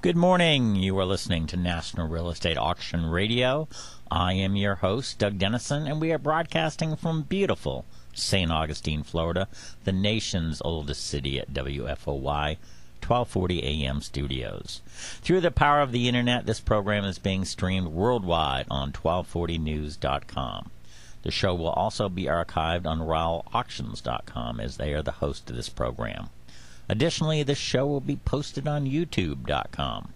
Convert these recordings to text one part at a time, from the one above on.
Good morning. You are listening to National Real Estate Auction Radio. I am your host, Doug Dennison, and we are broadcasting from beautiful St. Augustine, Florida, the nation's oldest city at WFOY 1240 AM studios. Through the power of the Internet, this program is being streamed worldwide on 1240news.com. The show will also be archived on RowellAuctions.com as they are the host of this program. Additionally, the show will be posted on YouTube.com.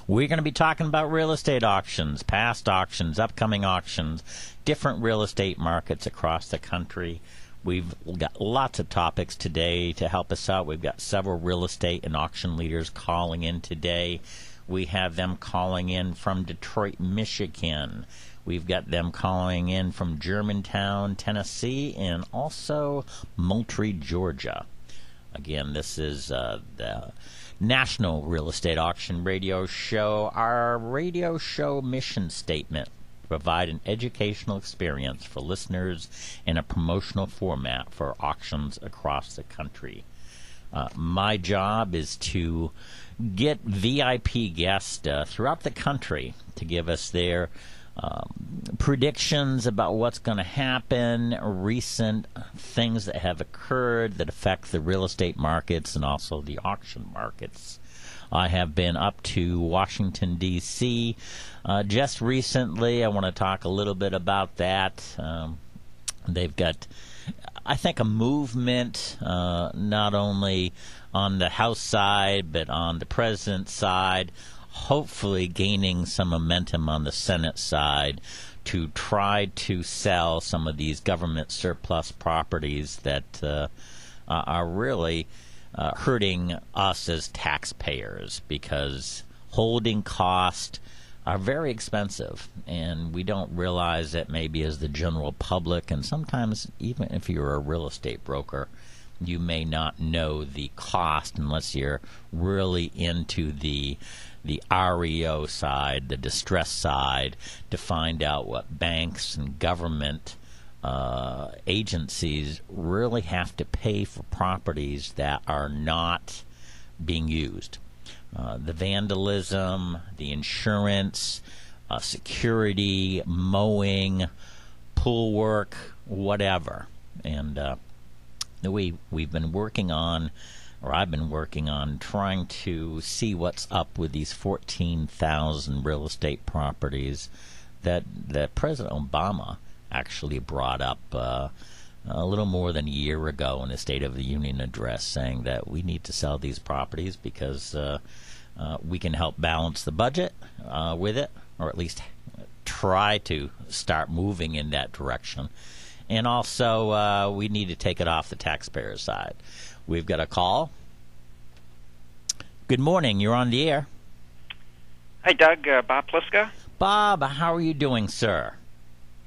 We're going to be talking about real estate auctions, past auctions, upcoming auctions, different real estate markets across the country. We've got lots of topics today to help us out. We've got several real estate and auction leaders calling in today. We have them calling in from Detroit, Michigan. We've got them calling in from Germantown, Tennessee, and also Moultrie, Georgia. Again, this is the National Real Estate Auction Radio Show. Our radio show mission statement: provide an educational experience for listeners in a promotional format for auctions across the country. My job is to get VIP guests throughout the country to give us their predictions about what's going to happen, recent things that have occurred that affect the real estate markets and also the auction markets. I have been up to Washington, D.C. Just recently. I want to talk a little bit about that. They've got, I think, a movement not only on the House side but on the President's side, hopefully gaining some momentum on the Senate side to try to sell some of these government surplus properties that are really hurting us as taxpayers, because holding costs are very expensive, and we don't realize that maybe as the general public, and sometimes even if you're a real estate broker, you may not know the cost unless you're really into the REO side, the distress side, to find out what banks and government agencies really have to pay for properties that are not being used. The vandalism, the insurance, security, mowing, pool work, whatever. And we've been working on, or I've been working on, trying to see what's up with these 14,000 real estate properties that President Obama actually brought up a little more than a year ago in the State of the Union address, saying that we need to sell these properties because we can help balance the budget with it, or at least try to start moving in that direction. And also, we need to take it off the taxpayer's side. We've got a call. Good morning. You're on the air. Hi, Doug. Bob Pliska. Bob, how are you doing, sir?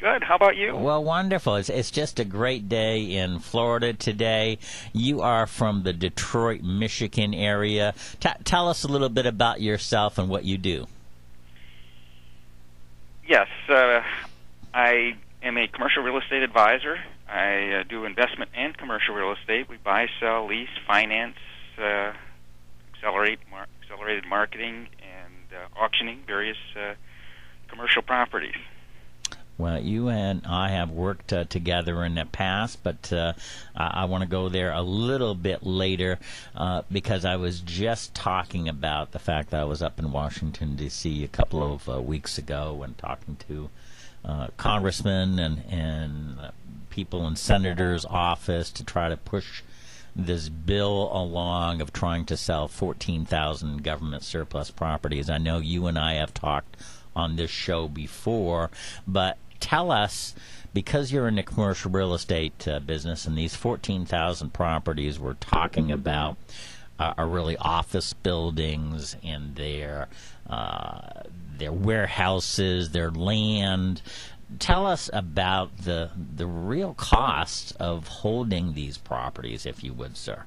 Good. How about you? Well, wonderful. It's just a great day in Florida today. You are from the Detroit, Michigan area. Tell us a little bit about yourself and what you do. Yes. I am a commercial real estate advisor. I do investment and commercial real estate. We buy, sell, lease, finance, accelerated marketing, and auctioning various commercial properties. Well, you and I have worked together in the past, but I want to go there a little bit later because I was just talking about the fact that I was up in Washington, D.C. a couple of weeks ago and talking to congressmen and people in senators' office to try to push this bill along of trying to sell 14,000 government surplus properties. I know you and I have talked on this show before, but tell us, because you're in the commercial real estate business, and these 14,000 properties we're talking about are really office buildings and their warehouses, their land. Tell us about the real cost of holding these properties, if you would, sir.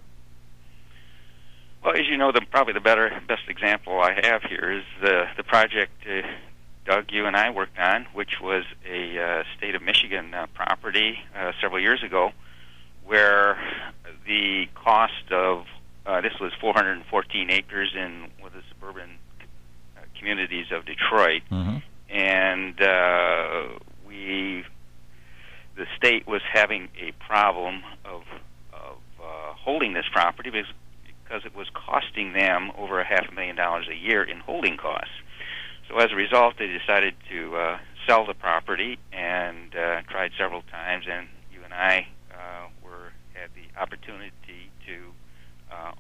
Well, as you know, probably the best example I have here is the project Doug, you and I worked on, which was a state of Michigan property several years ago, where the cost of this was 414 acres in a suburban communities of Detroit, and the state was having a problem of holding this property because it was costing them over $500,000 a year in holding costs. So as a result, they decided to sell the property, and tried several times. And you and I had the opportunity to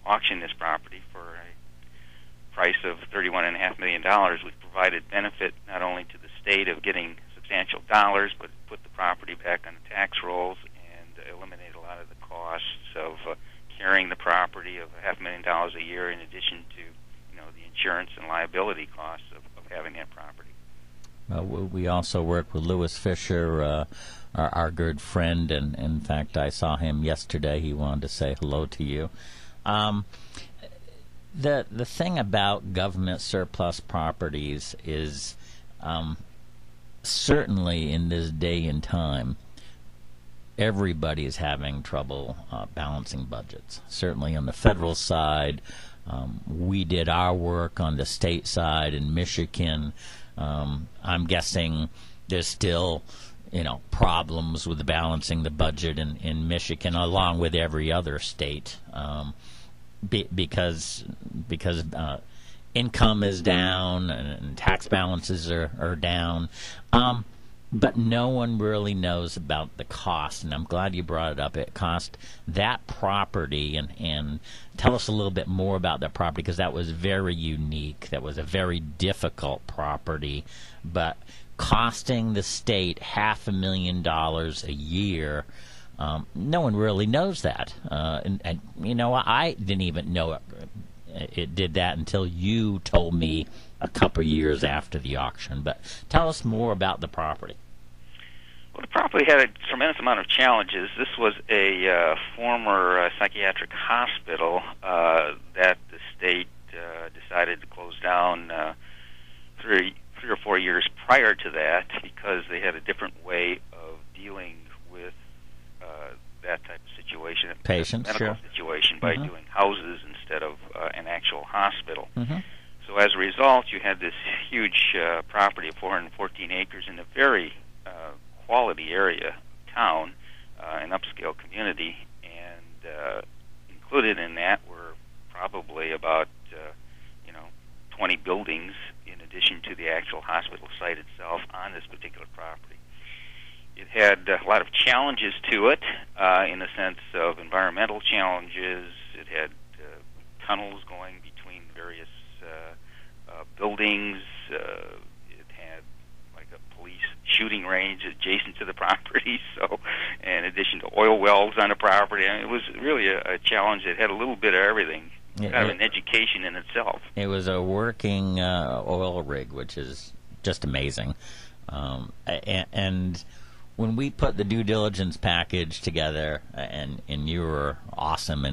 auction this property for a price of $31.5 million, which provided benefit not only to the state of getting substantial dollars, but put the property back on the tax rolls and eliminate a lot of the costs of carrying the property of $500,000 a year, in addition to the insurance and liability costs of having that property. We also work with Lewis Fisher, our good friend, and in fact I saw him yesterday. He wanted to say hello to you. The thing about government surplus properties is certainly in this day and time, everybody is having trouble balancing budgets. Certainly on the federal side, we did our work on the state side in Michigan. I'm guessing there's still, problems with balancing the budget in Michigan, along with every other state, because income is down and tax balances are down. But no one really knows about the cost, and I'm glad you brought it up. It cost that property, and tell us a little bit more about that property, because that was very unique. That was a very difficult property, but costing the state $500,000 a year. No one really knows that. And I didn't even know it did that until you told me a couple years after the auction. But tell us more about the property. Well, the property had a tremendous amount of challenges. This was a former psychiatric hospital that the state decided to close down 3 or 4 years prior to that, because they had a different way of dealing with that type of situation, patients, medical situation, by doing houses instead of an actual hospital. So as a result, you had this huge property of 414 acres in a very quality area, town, an upscale community, and included in that were probably about 20 buildings in addition to the actual hospital site itself on this particular property. It had a lot of challenges to it in the sense of environmental challenges. It had tunnels going between various buildings. It had like a police shooting range adjacent to the property, so in addition to oil wells on the property. I mean, it was really a challenge that had a little bit of everything. Kind of an education in itself. It was a working oil rig, which is just amazing. And when we put the due diligence package together, and you were awesome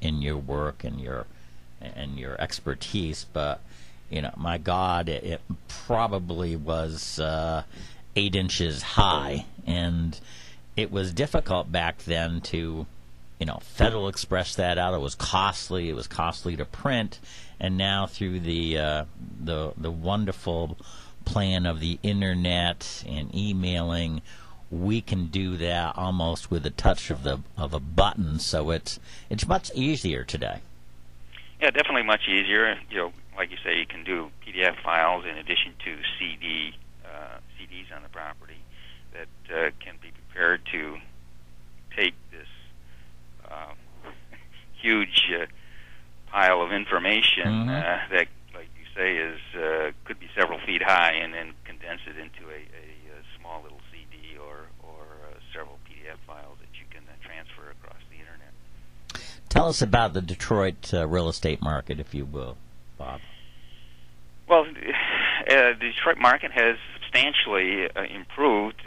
in your work and your expertise, but my God, it probably was 8 inches high, and it was difficult back then to Federal Express that out. It was costly. It was costly to print, and now through the wonderful plan of the internet and emailing, we can do that almost with a touch of a button. So it's much easier today. Yeah, definitely much easier. Like you say, you can do PDF files in addition to CDs on the property that can be prepared to take this huge pile of information that, like you say, is could be several feet high, and then condense it into a small little CD or several PDF files that you can transfer across the internet. Tell us about the Detroit real estate market, if you will, Bob. Well, the Detroit market has substantially improved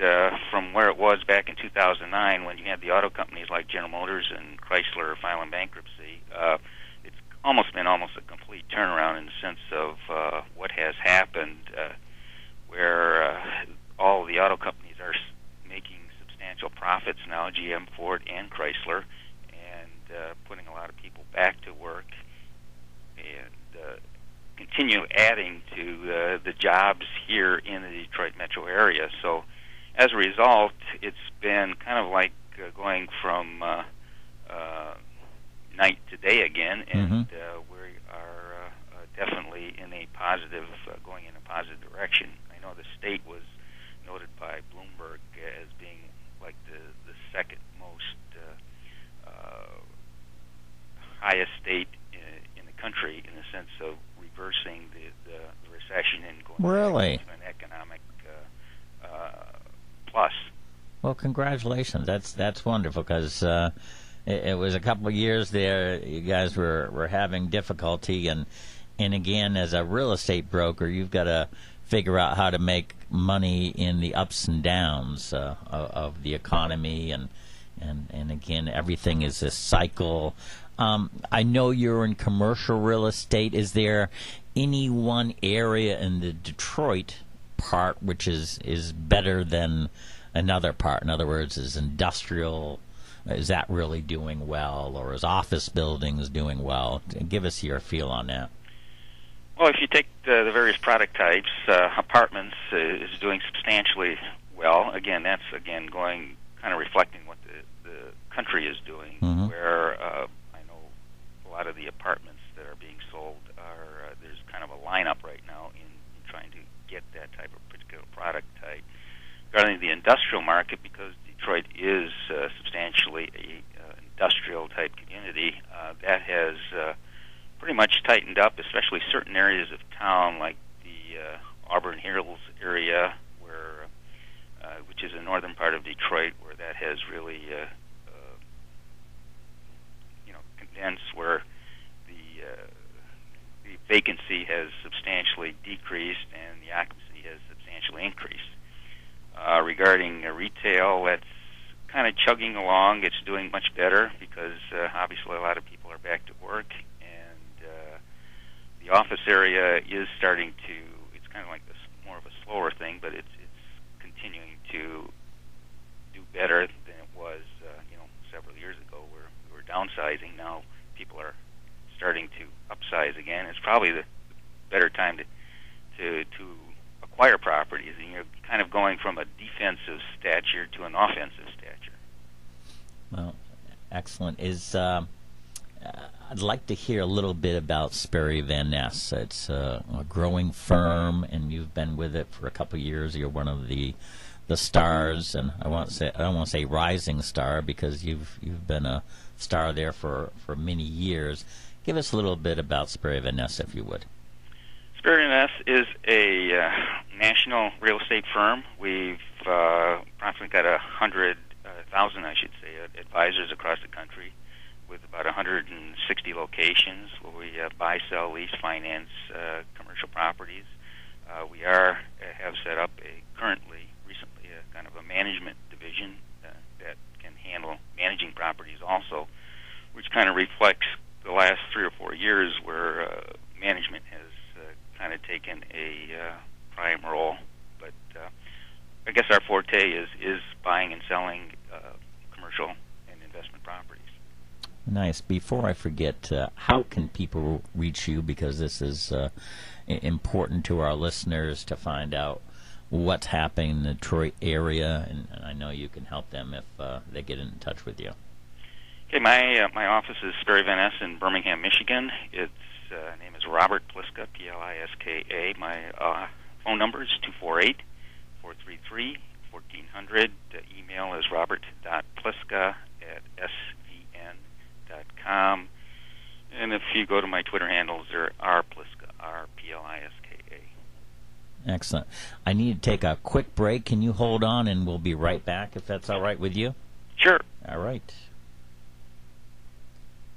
from where it was back in 2009, when you had the auto companies like General Motors and Chrysler filing bankruptcy. It's been almost a complete turnaround in the sense of what has happened, where all the auto companies are making substantial profits now, GM, Ford, and Chrysler, and putting a lot of people back to work, and continue adding to the jobs here in the Detroit metro area. So as a result, it's been kind of like going from night to day again, and we are definitely in a positive, going in a positive direction. I know the state was noted by Bloomberg as being like the second most highest state in the country in the sense of reversing the recession and going to an economic plus. Well, congratulations. That's wonderful, because it was a couple of years there you guys were having difficulty, and again, as a real estate broker, you've got to figure out how to make money in the ups and downs of the economy, and again, everything is a cycle. I know you're in commercial real estate. Is there any one area in the Detroit part which is better than another part? In other words, is industrial, is that really doing well, or is office buildings doing well? Give us your feel on that. Well, if you take the various product types, apartments is doing substantially well. Again, that's going kind of reflecting what the country is doing, where I know a lot of the apartments that are being sold are there's kind of a lineup right now in trying to get that type of particular product type. Regarding the industrial market, because Detroit is substantially a industrial type community, that has pretty much tightened up, especially certain areas of town like the Auburn Hills area, where which is the northern part of Detroit, where that has really condensed, where the vacancy has substantially decreased and the occupancy has substantially increased. Regarding retail, that's kind of chugging along. It's doing much better because obviously a lot of people are back to work, and the office area is starting to, it's kind of like this more of a slower thing, but it's continuing to do better than it was several years ago, where we were downsizing. Now people are starting to upsize again. It's probably the better time to acquire properties, and you're kind of going from a defensive stature to an offensive stature. Well, excellent. I'd like to hear a little bit about Sperry Van Ness. It's a growing firm, and you've been with it for a couple of years. You're one of the stars, and I don't want to say rising star, because you've been a star there for many years. Give us a little bit about Sperry Van Ness, if you would. Sperry Van Ness is a national real estate firm. We've approximately got 100,000, I should say, advisors across the country, with about 160 locations where we buy, sell, lease, finance commercial properties. We have set up recently a kind of a management division that can handle managing properties also, which kind of reflects the last 3 or 4 years where management has kind of taken a prime role. But I guess our forte is buying and selling commercial and investment properties. Nice. Before I forget, how can people reach you? Because this is important to our listeners to find out what's happening in the Detroit area, and I know you can help them if they get in touch with you. Okay, my office is Sperry Van Ness in Birmingham, Michigan. Its name is Robert Pliska, Pliska. My phone number is 248-433-1400. The email is robert.pliska@svn.com. And if you go to my Twitter handles, they're rpliska, R-P-L-I-S-K-A. Excellent. I need to take a quick break. Can you hold on, and we'll be right back, if that's all right with you? Sure. All right.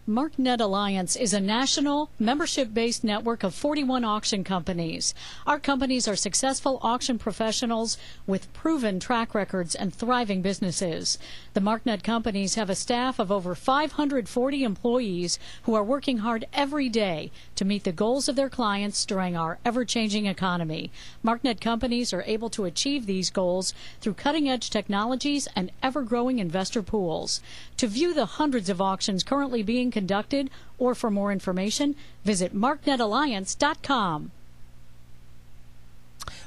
MarkNet Alliance is a national, membership-based network of 41 auction companies. Our companies are successful auction professionals with proven track records and thriving businesses. The MarkNet companies have a staff of over 540 employees who are working hard every day to meet the goals of their clients during our ever-changing economy. MarkNet companies are able to achieve these goals through cutting-edge technologies and ever-growing investor pools. To view the hundreds of auctions currently being conducted, or for more information, visit marknetalliance.com.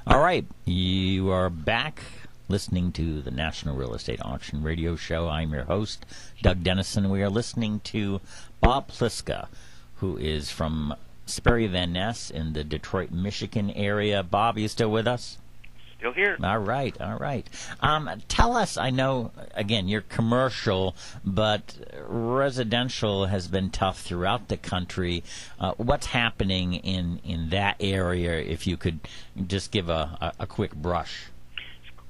All right, you are back listening to the National Real Estate Auction Radio Show. I'm your host, Doug Dennison. We are listening to Bob Pliska, who is from Sperry Van Ness in the Detroit, Michigan area. Bob, are you still with us? Still here. All right, all right. Tell us, I know, again, you're commercial, but residential has been tough throughout the country. What's happening in that area, if you could just give a quick brush?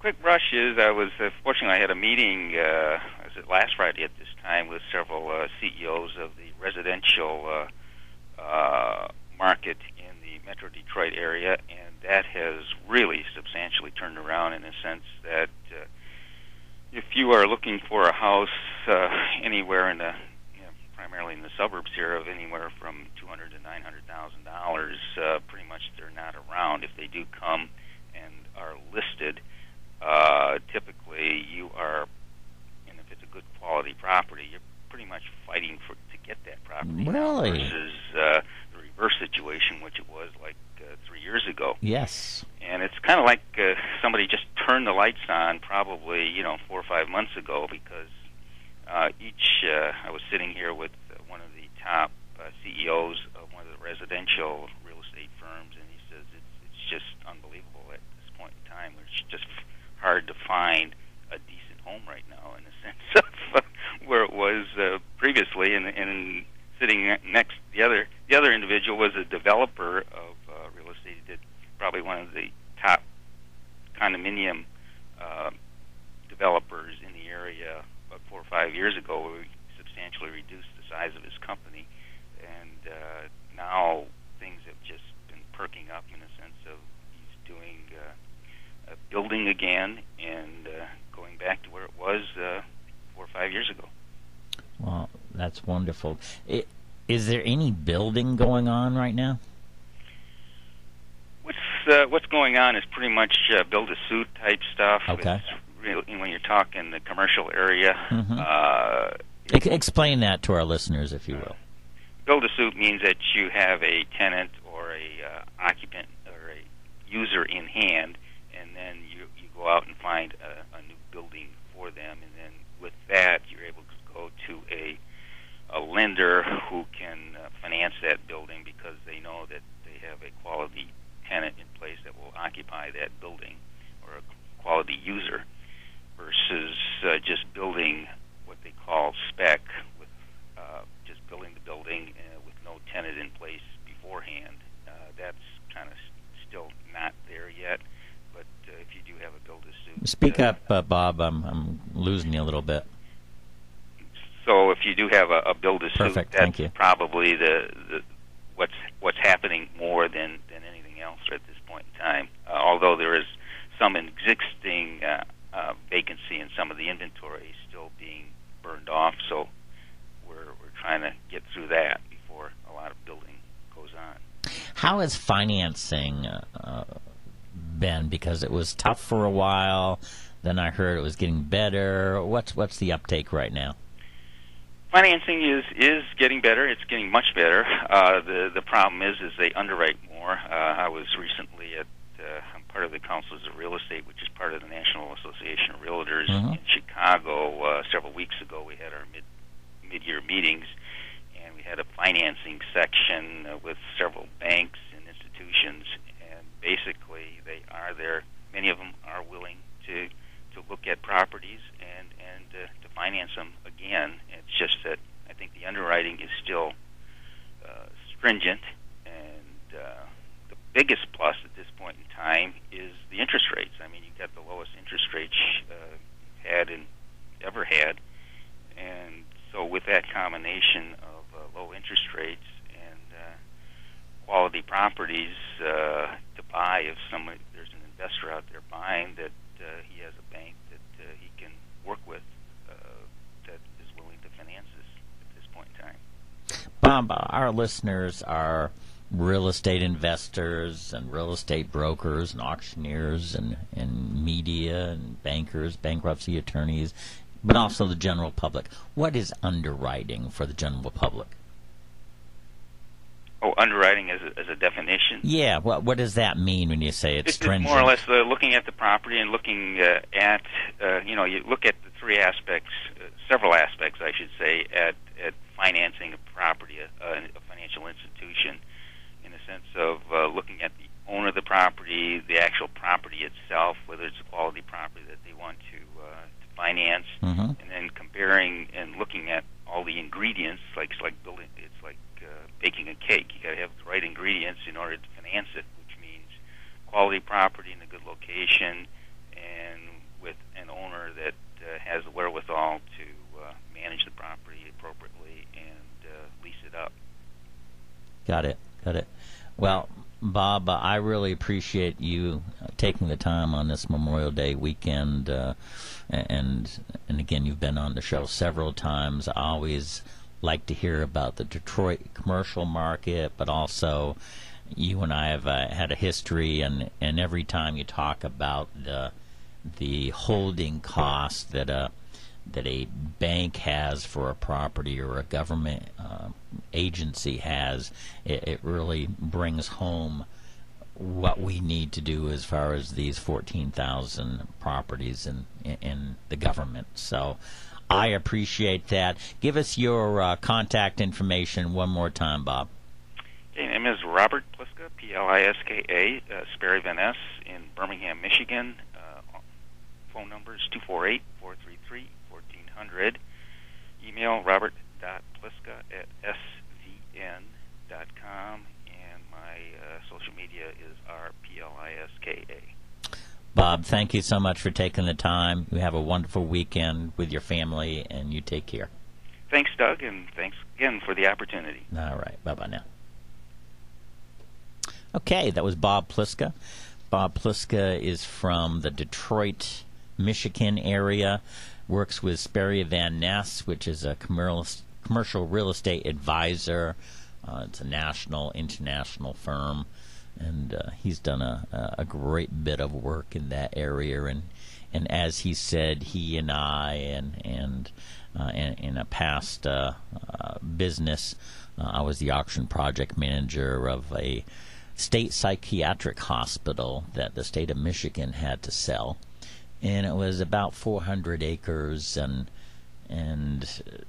Quick brush is, I was fortunately I had a meeting, was it last Friday at this time, with several CEOs of the residential market in the Metro Detroit area, and that has really substantially turned around in a sense that if you are looking for a house anywhere in the, primarily in the suburbs here, of anywhere from $200,000 to $900,000, pretty much they're not around. If they do come and are listed, typically you are, and if it's a good quality property, you're pretty much fighting to get that property. Really? Versus the reverse situation, which it was like 3 years ago. Yes. And it's kind of like somebody just turned the lights on probably, 4 or 5 months ago, because I was sitting here with one of the top CEOs of one of the residential real estate firms, and he says it's just unbelievable at this point in time. It's just hard to find a decent home right now, in the sense of where it was previously. And sitting next, the other individual was a developer of real estate. He did probably one of the top condominium developers in the area about 4 or 5 years ago, where we substantially reduced the size of his company, and now things have just been perking up in a sense of he's doing building again and going back to where it was 4 or 5 years ago. Well, that's wonderful. Is there any building going on right now? What's going on is pretty much build-to-suit type stuff. Okay. When you're talking the commercial area. Mm-hmm. Explain that to our listeners, if you will. Build-to-suit means that you have a tenant or a occupant or a user in hand, and then you go out and find a new building for them, and then with that you're able to go to a lender who can finance that building, because they know that they have a quality tenant in place that will occupy that building, or a quality user, versus just building what they call spec, with just building the building with no tenant in place beforehand. That's kind of still not there yet, but if you do have a build-to-suit... Speak up, Bob. I'm losing you a little bit. So if you do have a build-to-suit, perfect. That's Thank you. Probably the what's happening more than anything else at this point in time. Although there is some existing vacancy in some of the inventory still being burned off, so we're trying to get through that before a lot of building goes on. How has financing been? Because it was tough for a while. Then I heard it was getting better. What's the uptake right now? Financing is getting better. It's getting much better. The problem is they underwrite more. I was recently at I'm part of the Councils of Real Estate, which is part of the National Association of Realtors in Chicago. Several weeks ago, we had our mid-year meetings, and we had a financing section with several banks and institutions. And basically, they are there. Many of them are willing to look at properties and to finance them again. It's just that I think the underwriting is still stringent, and the biggest plus at this point in time is the interest rates. I mean, you've got the lowest interest rates ever had, and so with that combination of low interest rates and quality properties to buy, if there's an investor out there buying that he has a bank that he can work with that is willing to finance this at this point in time. Bob, our listeners are real estate investors and real estate brokers and auctioneers and media and bankers, bankruptcy attorneys, but also the general public. What is underwriting for the general public? Underwriting as a definition. Yeah, what does that mean when you say it's stringent? It's more or less looking at the property and looking at, you look at the three aspects, several aspects, I should say, at financing a property, a financial institution, in the sense of looking at the owner of the property, the actual property itself, whether it's a quality property that they want to finance, and then comparing and looking at all the ingredients, it's like building, it's like baking a cake. You got to have the right ingredients in order to finance it, which means quality property in a good location, and with an owner that has the wherewithal to manage the property appropriately and lease it up. Got it. Well, Bob, I really appreciate you taking the time on this Memorial Day weekend, and again, you've been on the show several times. I always like to hear about the Detroit commercial market, but also you and I have had a history, and every time you talk about the holding cost that a bank has for a property or a government agency has, it really brings home what we need to do as far as these 14,000 properties in the government. So I appreciate that. Give us your contact information one more time, Bob. Okay, my name is Robert Pliska, Pliska, Sperry Van Ness in Birmingham, Michigan. Phone number is 248-433-1400. Email robert.pliska@svn.com, and my social media is rpliska. Bob, thank you so much for taking the time. You have a wonderful weekend with your family, and you take care. Thanks, Doug, and thanks again for the opportunity. All right. Bye-bye now. Okay, that was Bob Pliska. Bob Pliska is from the Detroit, Michigan area, works with Sperry Van Ness, which is a commercial real estate advisor. It's a national, international firm, and he's done a great bit of work in that area. And as he said, he and I, and in a past business, I was the auction project manager of a state psychiatric hospital that the state of Michigan had to sell. And it was about 400 acres and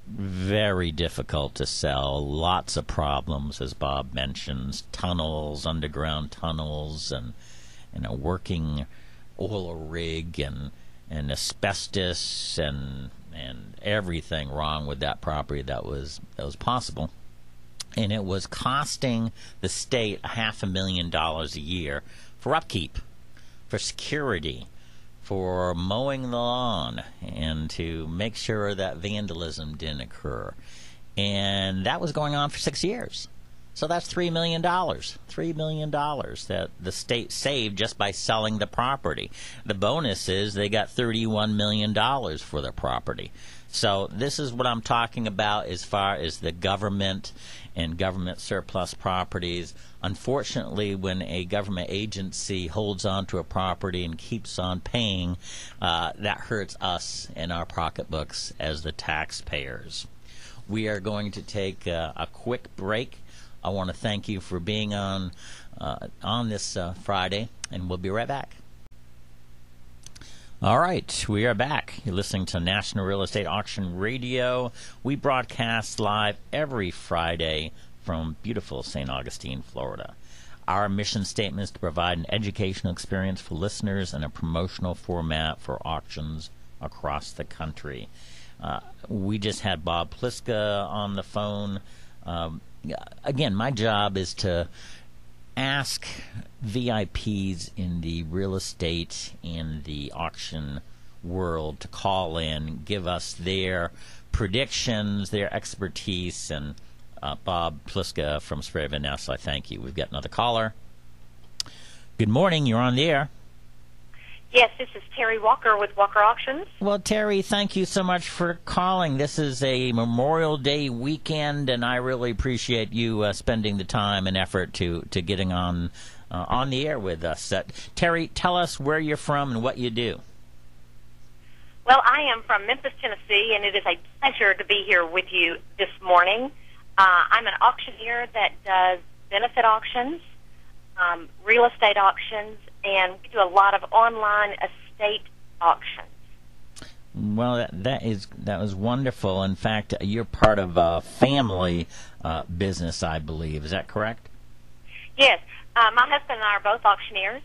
very difficult to sell. Lots of problems, as Bob mentions, tunnels, underground tunnels, and a working oil rig, and asbestos, and everything wrong with that property that was possible. And it was costing the state $500,000 a year for upkeep, for security, for mowing the lawn, and to make sure that vandalism didn't occur. And that was going on for 6 years. So that's $3 million. $3 million that the state saved just by selling the property. The bonus is they got $31 million for their property. So this is what I'm talking about as far as the government and government surplus properties. Unfortunately, when a government agency holds on to a property and keeps on paying, that hurts us in our pocketbooks as the taxpayers. We are going to take a quick break. I want to thank you for being on this Friday, and we'll be right back. All right, we are back. You're listening to National Real Estate Auction Radio. We broadcast live every Friday from beautiful St. Augustine, Florida. Our mission statement is to provide an educational experience for listeners and a promotional format for auctions across the country. We just had Bob Pliska on the phone. Again, my job is to ask VIPs in the real estate and the auction world to call in, give us their predictions, their expertise, and Bob Pliska from Sperry Van Ness, I thank you. We've got another caller. Good morning, you're on the air. Yes, this is Terry Walker with Walker Auctions. Well, Terry, thank you so much for calling. This is a Memorial Day weekend, and I really appreciate you spending the time and effort to getting on the air with us. Terry, tell us where you're from and what you do. Well, I am from Memphis, Tennessee, and it is a pleasure to be here with you this morning. I'm an auctioneer that does benefit auctions, real estate auctions, and we do a lot of online estate auctions. Well, that was wonderful. In fact, you're part of a family business, I believe. Is that correct? Yes. My husband and I are both auctioneers,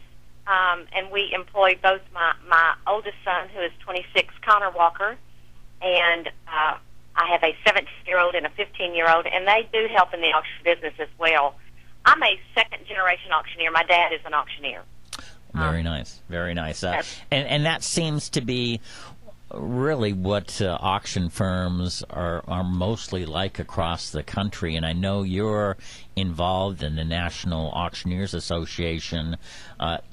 and we employ both my oldest son, who is 26, Connor Walker, and I have a 17-year-old and a 15-year-old, and they do help in the auction business as well. I'm a second-generation auctioneer. My dad is an auctioneer. Very nice, very nice. And that seems to be really what auction firms are mostly like across the country. And I know you're involved in the National Auctioneers Association.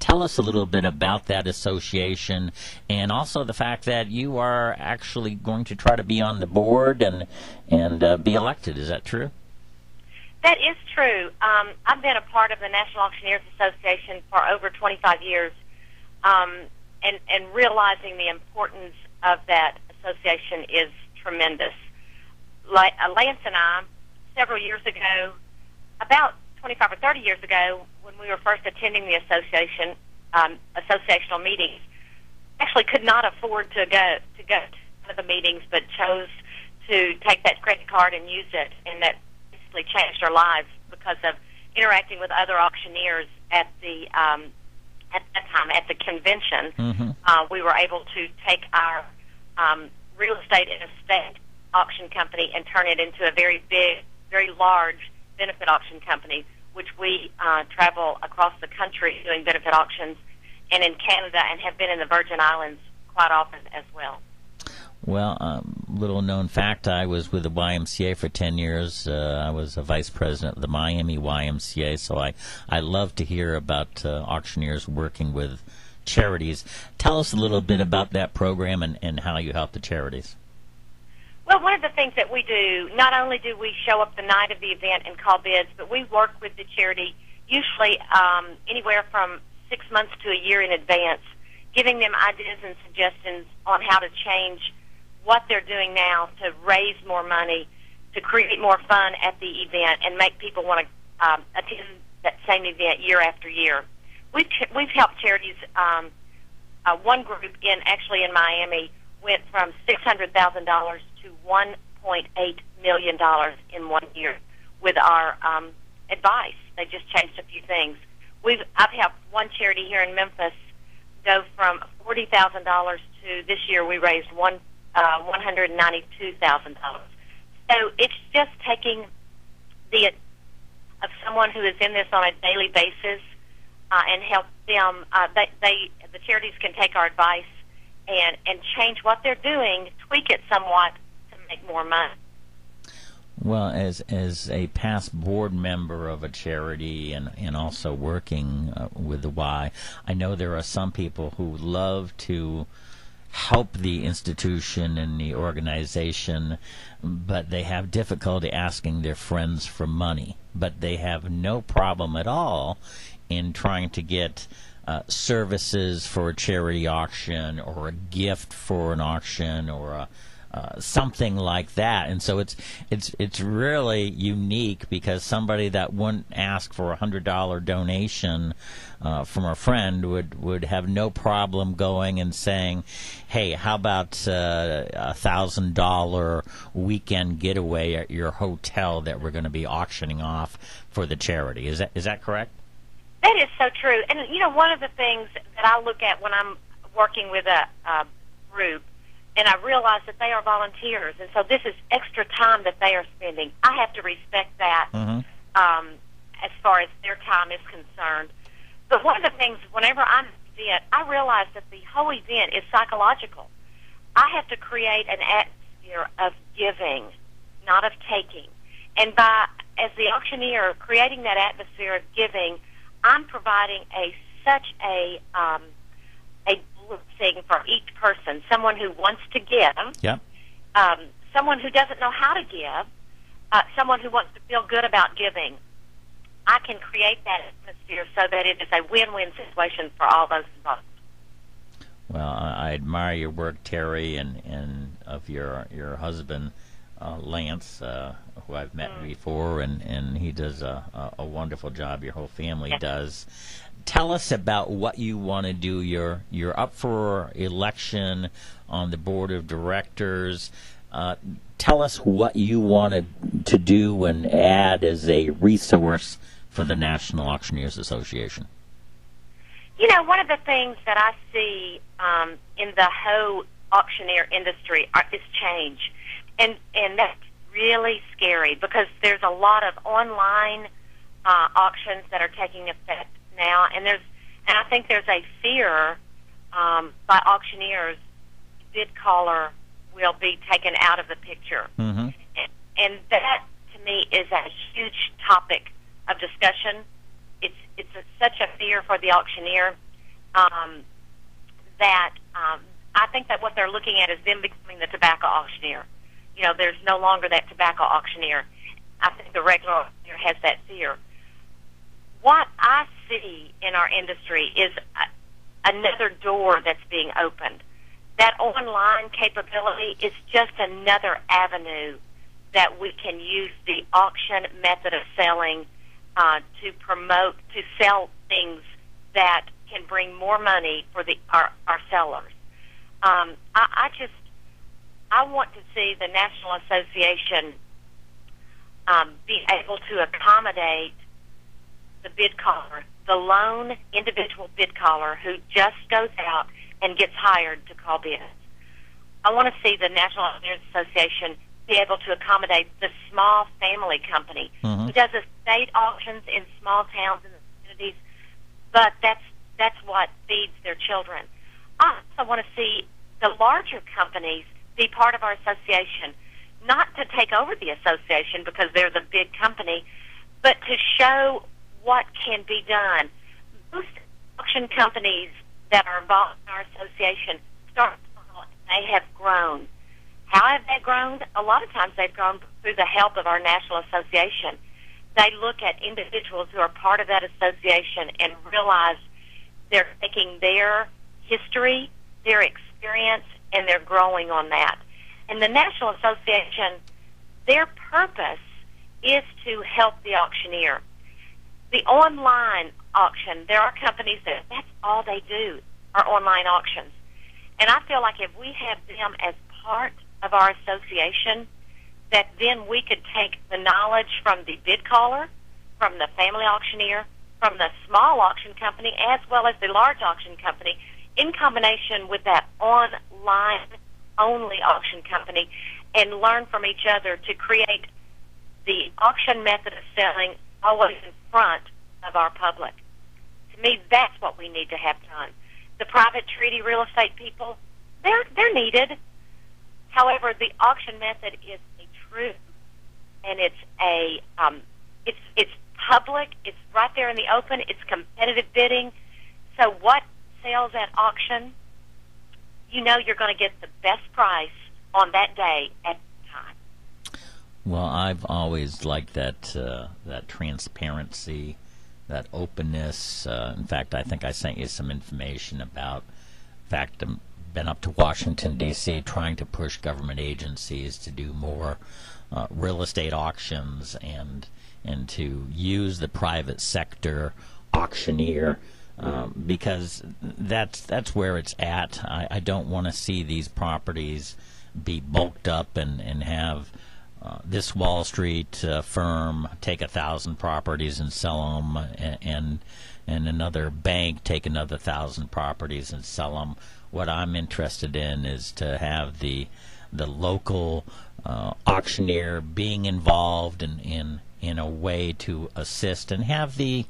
Tell us a little bit about that association, and also the fact that you are actually going to try to be on the board and be elected. Is that true? That is true. I've been a part of the National Auctioneers Association for over 25 years, and realizing the importance of that association is tremendous. Lance and I, several years ago, about 25 or 30 years ago, when we were first attending the association, associational meetings, actually could not afford to go to the meetings, but chose to take that credit card and use it, and that basically changed our lives because of interacting with other auctioneers at that time at the convention. Mm-hmm. We were able to take our real estate and estate auction company and turn it into a very big, very large benefit auction company, which we travel across the country doing benefit auctions, and in Canada, and have been in the Virgin Islands quite often as well. Well, little known fact, I was with the YMCA for 10 years. I was a vice president of the Miami YMCA, so I love to hear about auctioneers working with charities. Tell us a little bit about that program and how you help the charities. Well, one of the things that we do, not only do we show up the night of the event and call bids, but we work with the charity usually anywhere from 6 months to a year in advance, giving them ideas and suggestions on how to change what they're doing now to raise more money, to create more fun at the event, and make people want to attend that same event year after year. We've helped charities. One group in Miami went from $600,000 to $1.8 million in 1 year with our advice. They just changed a few things. I've helped one charity here in Memphis go from $40,000 to this year we raised $192,000. So it's just taking of someone who is in this on a daily basis and help them. The charities can take our advice and change what they're doing, tweak it somewhat to make more money. Well, as a past board member of a charity and also working with the Y, I know there are some people who love to help the institution and the organization, but they have difficulty asking their friends for money. But they have no problem at all in trying to get services for a charity auction or a gift for an auction or something like that. And so it's really unique, because somebody that wouldn't ask for $100 donation from a friend would have no problem going and saying, hey, how about $1,000 weekend getaway at your hotel that we're going to be auctioning off for the charity. Is that correct? That is so true. And, one of the things that I look at when I'm working with a group, and I realize that they are volunteers, and so this is extra time that they are spending. I have to respect that as far as their time is concerned. But one of the things, whenever I'm at an event, I realize that the whole event is psychological. I have to create an atmosphere of giving, not of taking. And as the auctioneer, creating that atmosphere of giving, I'm providing such a blessing for each person. Someone who wants to give, yep. Someone who doesn't know how to give, someone who wants to feel good about giving. I can create that atmosphere so that it is a win-win situation for all those involved. Well, I admire your work, Terry, and of your husband. Lance, who I've met before, and he does a wonderful job. Your whole family does. Tell us about what you want to do. You're up for election on the board of directors. Tell us what you wanted to do and add as a resource for the National Auctioneers Association. One of the things that I see in the whole auctioneer industry is change, and that's really scary because there's a lot of online auctions that are taking effect now, and I think there's a fear by auctioneers bid caller will be taken out of the picture, and that to me is a huge topic of discussion. It's such a fear for the auctioneer that I think that what they're looking at is them becoming the tobacco auctioneer. There's no longer that tobacco auctioneer. I think the regular auctioneer has that fear. What I see in our industry is another door that's being opened. That online capability is just another avenue that we can use the auction method of selling to promote, to sell things that can bring more money for our sellers. I want to see the National Association be able to accommodate the bid caller, the lone individual bid caller who just goes out and gets hired to call bids. I want to see the National Auctioneers Association be able to accommodate the small family company who does estate auctions in small towns and communities, but that's what feeds their children. I also want to see the larger companies be part of our association, not to take over the association because they're the big company, but to show what can be done. Most auction companies that are involved in our association start small and they have grown. How have they grown? A lot of times they've grown through the help of our national association. They look at individuals who are part of that association and realize they're taking their history, their experience, and they're growing on that. And the National Association, their purpose is to help the auctioneer. The online auction, there are companies that's all they do are online auctions. And I feel like if we have them as part of our association, that then we could take the knowledge from the bid caller, from the family auctioneer, from the small auction company, as well as the large auction company, in combination with that online-only auction company, and learn from each other to create the auction method of selling always in front of our public. To me, that's what we need to have done. The private treaty real estate people, they're needed. However, the auction method is a truth, and it's public. It's right there in the open. It's competitive bidding. So what sells at auction, you're going to get the best price on that day at the time. Well, I've always liked that transparency, that openness. In fact, I think I sent you some information about. In fact, I've been up to Washington, D.C., trying to push government agencies to do more real estate auctions and to use the private sector auctioneer. Because that's where it's at. I don't want to see these properties be bulked up and have this Wall Street firm take 1,000 properties and sell them, and another bank take another 1,000 properties and sell them. What I'm interested in is to have the local auctioneer being involved in a way to assist, and have the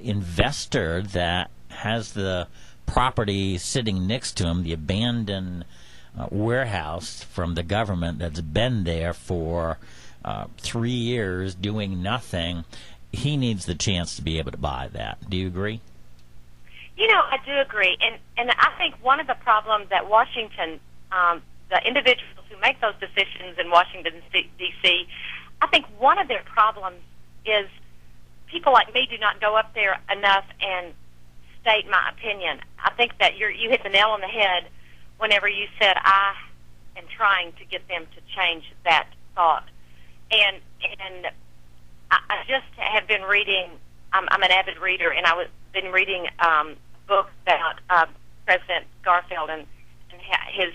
investor that has the property sitting next to him, the abandoned warehouse from the government that's been there for 3 years doing nothing. He needs the chance to be able to buy that. Do you agree? I do agree. And I think one of the problems that Washington, the individuals who make those decisions in Washington, D.C., I think one of their problems is people like me do not go up there enough and state my opinion. I think that you hit the nail on the head whenever you said I and trying to get them to change that thought. And I just have been reading. I'm an avid reader, and been reading a book about President Garfield and his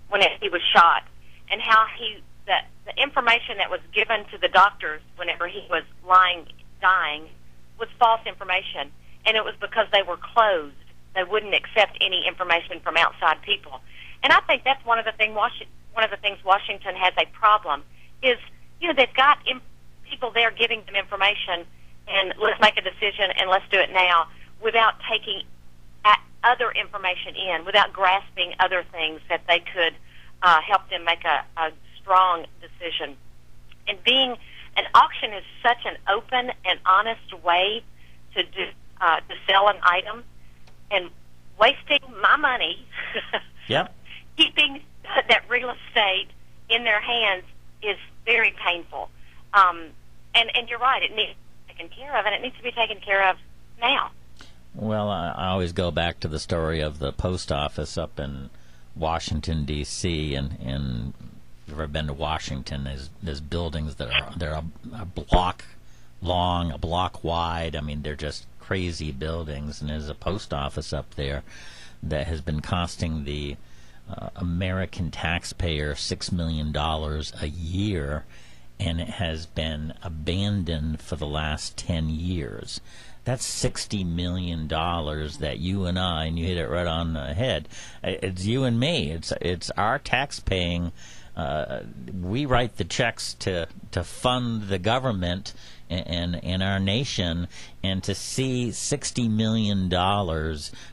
when he was shot, and how the information that was given to the doctors whenever he was dying was false information, and it was because they were closed. They wouldn't accept any information from outside people, and I think that's one of the things Washington has a problem is, they've got people there giving them information, and let's make a decision and let's do it now, without taking other information in, without grasping other things that they could help them make a strong decision. And an auction is such an open and honest way to sell an item, and wasting my money, yep, keeping that real estate in their hands is very painful. And you're right, it needs to be taken care of, and it needs to be taken care of now. Well, I always go back to the story of the post office up in Washington, D.C., and if you've ever been to Washington, there's buildings that are a block long, a block wide. I mean, they're just crazy buildings, and there's a post office up there that has been costing the American taxpayer $6 million a year, and it has been abandoned for the last 10 years. That's $60 million that you and I, and you hit it right on the head, it's you and me. It's our tax paying. We write the checks to fund the government and our nation, and to see $60 million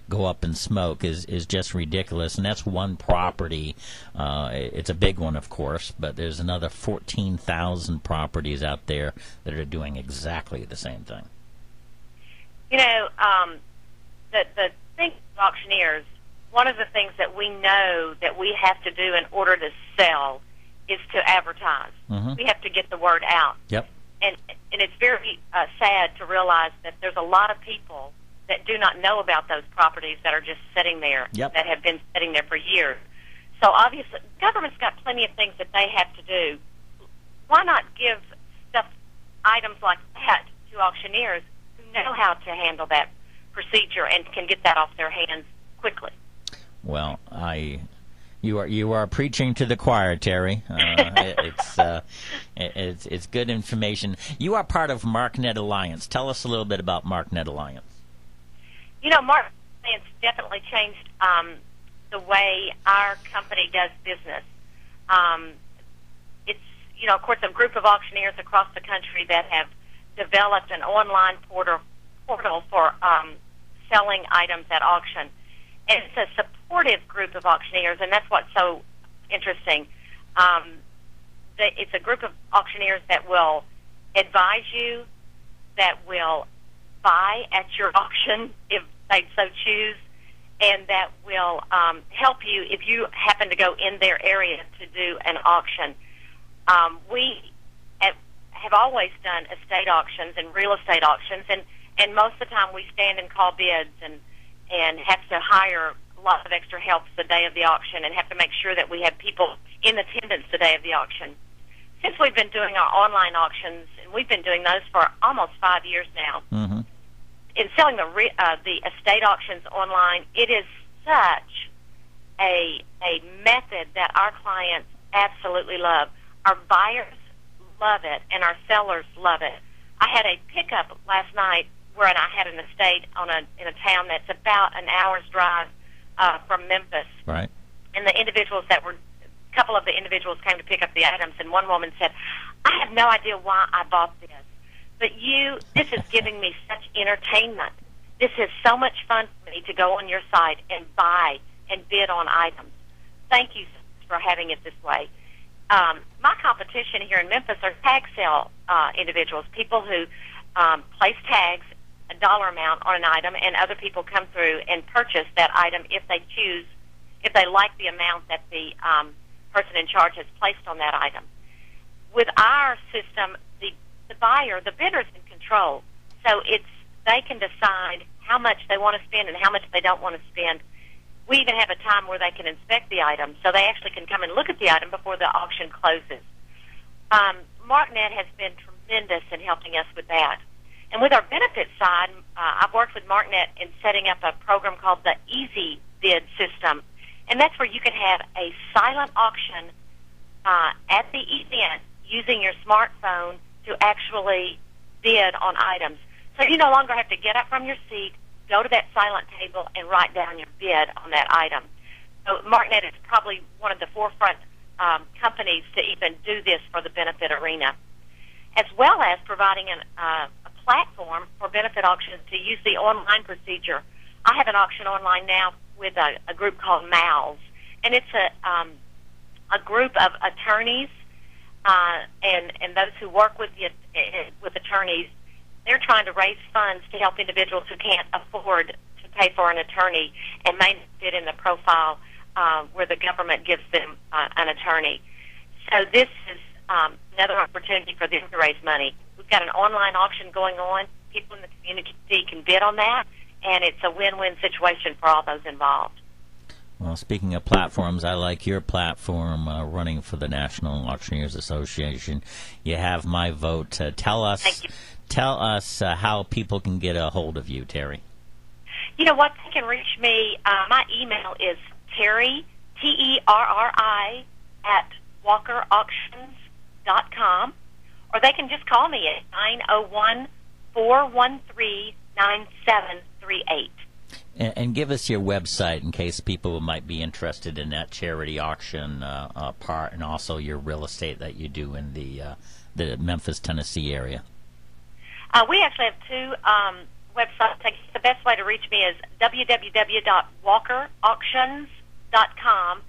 go up in smoke is just ridiculous. And that's one property. It's a big one, of course, but there's another 14,000 properties out there that are doing exactly the same thing. The thing with auctioneers, one of the things that we know that we have to do in order to sell is to advertise. Mm-hmm. We have to get the word out. Yep. And it's very sad to realize that there's a lot of people that do not know about those properties that are just sitting there, yep, that have been sitting there for years. So obviously, government's got plenty of things that they have to do. Why not give items like that to auctioneers who know how to handle that procedure and can get that off their hands quickly? Well, you are preaching to the choir, Terry. It's good information. You are part of MarkNet Alliance. Tell us a little bit about MarkNet Alliance. MarkNet Alliance definitely changed the way our company does business. It's of course, a group of auctioneers across the country that have developed an online portal for selling items at auction. And it's a supportive group of auctioneers, and that's what's so interesting. It's a group of auctioneers that will advise you, that will buy at your auction if they so choose, and that will help you if you happen to go in their area to do an auction. We have always done estate auctions and real estate auctions, and most of the time we stand and call bids and have to hire a lot of extra help the day of the auction, and have to make sure that we have people in attendance the day of the auction. Since we've been doing our online auctions, and we've been doing those for almost 5 years now, mm-hmm, in selling the estate auctions online, it is such a method that our clients absolutely love. Our buyers love it, and our sellers love it. I had a pickup last night where I had an estate in a town that's about an hour's drive from Memphis. Right. And a couple of the individuals came to pick up the items, and one woman said, "I have no idea why I bought this, but this is giving me such entertainment. This is so much fun for me to go on your site and buy and bid on items. Thank you for having it this way." My competition here in Memphis are tag sale individuals, people who place tags, a dollar amount on an item, and other people come through and purchase that item if they choose, if they like the amount that the person in charge has placed on that item. With our system, the buyer, the bidder's in control, so they can decide how much they want to spend and how much they don't want to spend. We even have a time where they can inspect the item, so they actually can come and look at the item before the auction closes. MarkNet has been tremendous in helping us with that. And with our benefits side, I've worked with MarkNet in setting up a program called the Easy Bid System, and that's where you can have a silent auction at the event using your smartphone to actually bid on items. So you no longer have to get up from your seat, go to that silent table, and write down your bid on that item. So MarkNet is probably one of the forefront companies to even do this for the benefit arena, as well as providing a platform for benefit auctions to use the online procedure. I have an auction online now with a group called MALS, and it's a group of attorneys and those who work with attorneys. They're trying to raise funds to help individuals who can't afford to pay for an attorney and may not fit in the profile where the government gives them an attorney. So this is another opportunity for them to raise money. We've got an online auction going on. People in the community can bid on that, and it's a win-win situation for all those involved. Well, speaking of platforms, I like your platform running for the National Auctioneers Association. You have my vote. Tell us how people can get a hold of you, Terry. You know what? They can reach me. My email is Terry, Terri, at WalkerAuctions.com, or they can just call me at 901-413-9738. And give us your website in case people might be interested in that charity auction part, and also your real estate that you do in the Memphis, Tennessee area. We actually have two websites. The best way to reach me is www.WalkerAuctions.com,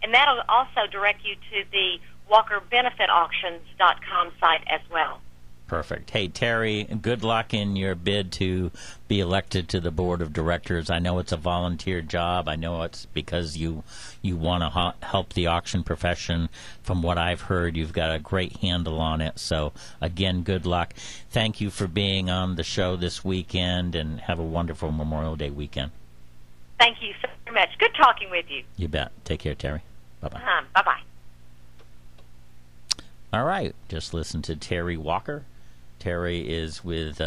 and that'll also direct you to the WalkerBenefitAuctions.com site as well. Perfect. Hey, Terry, good luck in your bid to be elected to the board of directors. I know it's a volunteer job. I know it's because you want to help the auction profession. From what I've heard, you've got a great handle on it. So, again, good luck. Thank you for being on the show this weekend, and have a wonderful Memorial Day weekend. Thank you so very much. Good talking with you. You bet. Take care, Terry. Bye-bye. Bye-bye. All right. Just listen to Terry Walker. Terry is with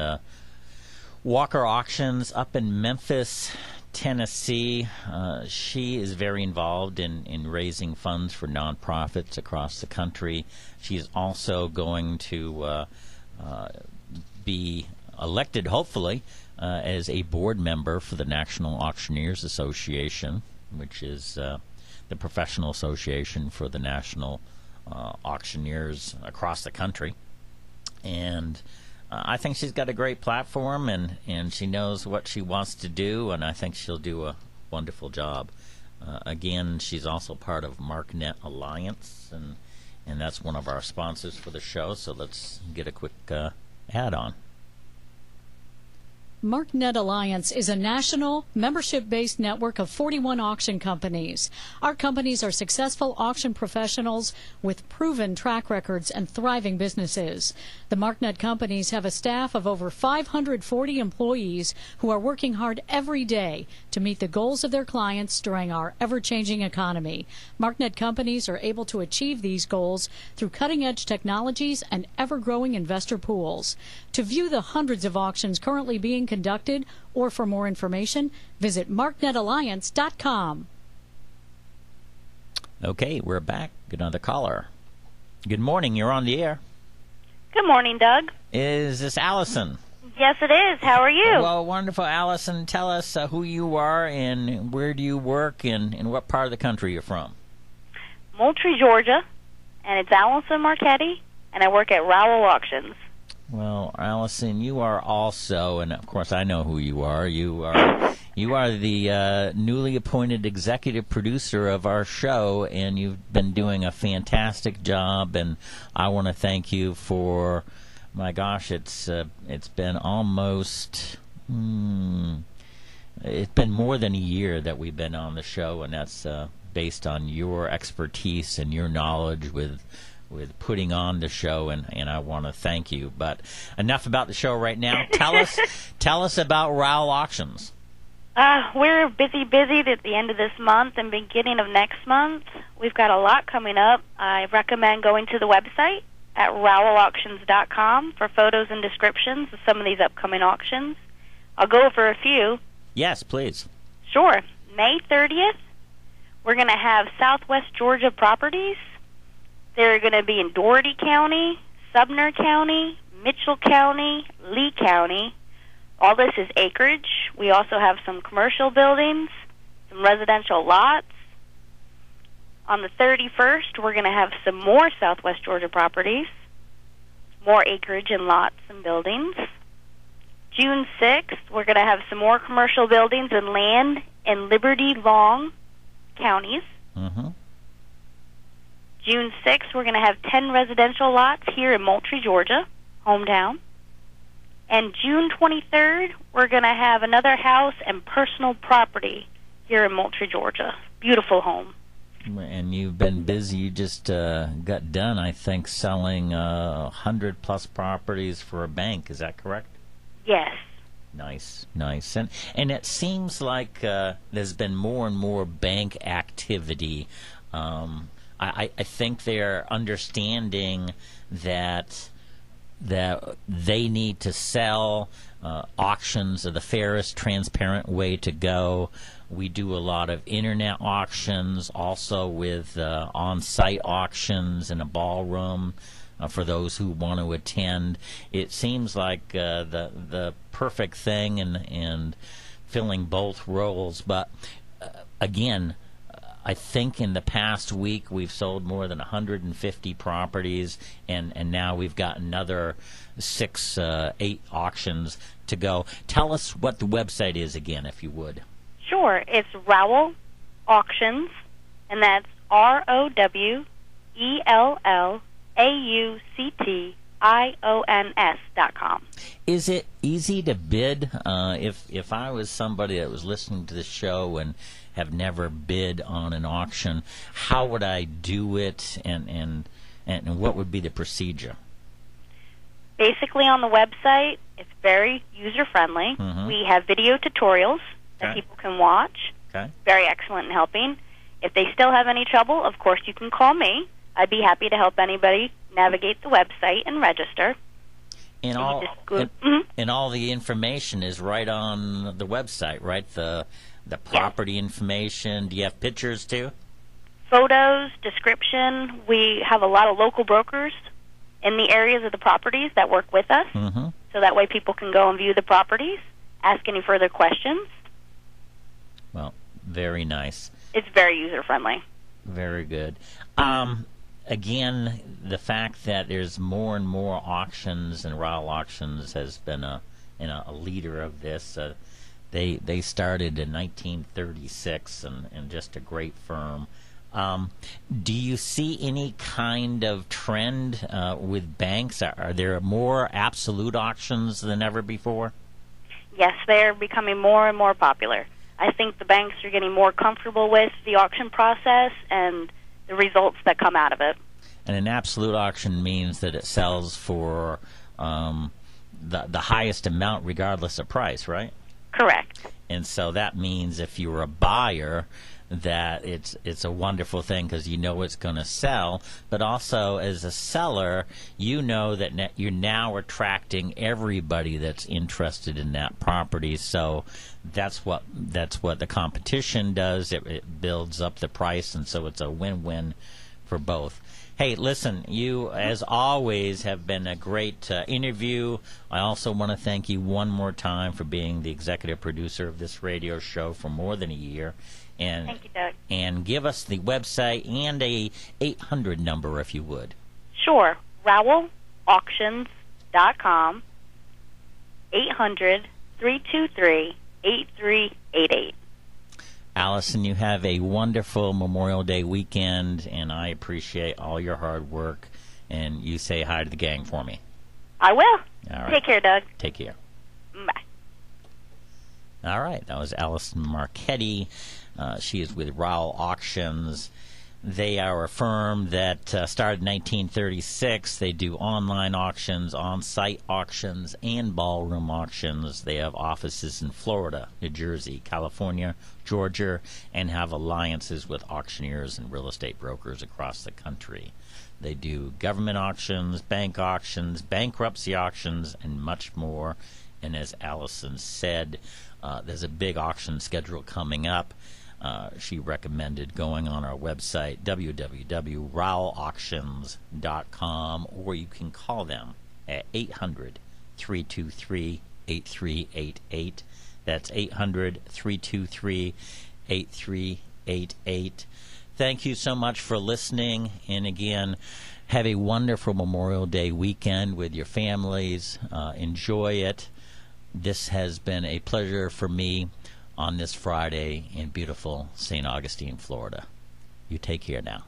Walker Auctions up in Memphis, Tennessee. She is very involved in raising funds for nonprofits across the country. She's also going to be elected, hopefully, as a board member for the National Auctioneers Association, which is the professional association for the national auctioneers across the country. And I think she's got a great platform, and she knows what she wants to do, and I think she'll do a wonderful job. Again, she's also part of MarkNet Alliance, and that's one of our sponsors for the show, so let's get a quick ad on. MarkNet Alliance is a national, membership-based network of 41 auction companies. Our companies are successful auction professionals with proven track records and thriving businesses. The MarkNet companies have a staff of over 540 employees who are working hard every day to meet the goals of their clients during our ever-changing economy. MarkNet companies are able to achieve these goals through cutting-edge technologies and ever-growing investor pools. To view the hundreds of auctions currently being conducted, or for more information, visit marknetalliance.com. Okay, we're back. Another caller. Good morning. You're on the air. Good morning, Doug. Is this Allison? Yes, it is. How are you? Well, wonderful, Allison. Tell us who you are and where do you work and what part of the country you're from. Moultrie, Georgia, and it's Allison Marchetti, and I work at Rowell Auctions. Well, Allison, you are also, and of course I know who you are. You are the newly appointed executive producer of our show, and you've been doing a fantastic job. And I want to thank you for, my gosh, it's been almost, it's been more than a year that we've been on the show, and that's based on your expertise and your knowledge with putting on the show, and I want to thank you. But enough about the show right now. Tell us about Rowell Auctions. We're busy at the end of this month and beginning of next month. We've got a lot coming up. I recommend going to the website at rowellauctions.com for photos and descriptions of some of these upcoming auctions. I'll go over a few. Yes, please. Sure. May 30th, we're going to have Southwest Georgia properties. They're going to be in Dougherty County, Sumner County, Mitchell County, Lee County. All this is acreage. We also have some commercial buildings, some residential lots. On the 31st, we're going to have some more Southwest Georgia properties, more acreage and lots and buildings. June 6th, we're going to have some more commercial buildings and land in Liberty, Long counties. Mm-hmm. June 6th, we're going to have 10 residential lots here in Moultrie, Georgia, hometown. And June 23rd, we're going to have another house and personal property here in Moultrie, Georgia. Beautiful home. And you've been busy. You just got done, I think, selling 100-plus properties for a bank. Is that correct? Yes. Nice. And it seems like there's been more and more bank activity. I think they're understanding that they need to sell. Auctions are the fairest, transparent way to go. We do a lot of internet auctions, also with on-site auctions in a ballroom for those who want to attend. It seems like the perfect thing and filling both roles. But again, I think in the past week we've sold more than 150 properties, and now we've got another 8 auctions to go. Tell us what the website is again, if you would. Sure. It's Rowell Auctions, and that's ROWELLAUCTIONS.com. Is it easy to bid? If I was somebody that was listening to the show and have never bid on an auction, how would I do it, and what would be the procedure? Basically, on the website, it's very user-friendly. Mm-hmm. We have video tutorials that people can watch. Okay. Very excellent in helping. If they still have any trouble, of course, you can call me. I'd be happy to help anybody navigate the website and register. And all the information is right on the website, right? The property information. Do you have pictures too? Photos, description. We have a lot of local brokers in the areas of the properties that work with us. Mm-hmm. So that way people can go and view the properties, ask any further questions. Well, very nice. It's very user-friendly. Very good. Again, the fact that there's more and more auctions, and Rowell Auctions has been a leader of this. They started in 1936 and just a great firm. Do you see any kind of trend with banks? Are there more absolute auctions than ever before? Yes, they're becoming more and more popular. I think the banks are getting more comfortable with the auction process and the results that come out of it. And an absolute auction means that it sells for the highest amount regardless of price, right? Correct. And so that means if you're a buyer, that it's a wonderful thing because you know it's going to sell, but also as a seller, you know that you're now attracting everybody that's interested in that property. So that's what the competition does. It builds up the price, and so it's a win-win for both. Hey, listen, you, as always, have been a great interview. I also want to thank you one more time for being the executive producer of this radio show for more than a year. And, thank you, Doug. And give us the website and a 800 number, if you would. Sure. RowellAuctions.com, 800-323-8388. Allison, you have a wonderful Memorial Day weekend, and I appreciate all your hard work. And you say hi to the gang for me. I will. All right. Take care, Doug. Take care. Bye. All right. That was Allison Marchetti. She is with Rowell Auctions. They are a firm that started in 1936. They do online auctions, on-site auctions, and ballroom auctions. They have offices in Florida, New Jersey, California, Georgia, and have alliances with auctioneers and real estate brokers across the country. They do government auctions, bankruptcy auctions, and much more. And as Allison said, there's a big auction schedule coming up. She recommended going on our website, www.rowauctions.com, or you can call them at 800-323-8388. That's 800-323-8388. Thank you so much for listening. And again, have a wonderful Memorial Day weekend with your families. Enjoy it. This has been a pleasure for me on this Friday in beautiful St. Augustine, Florida. You take care now.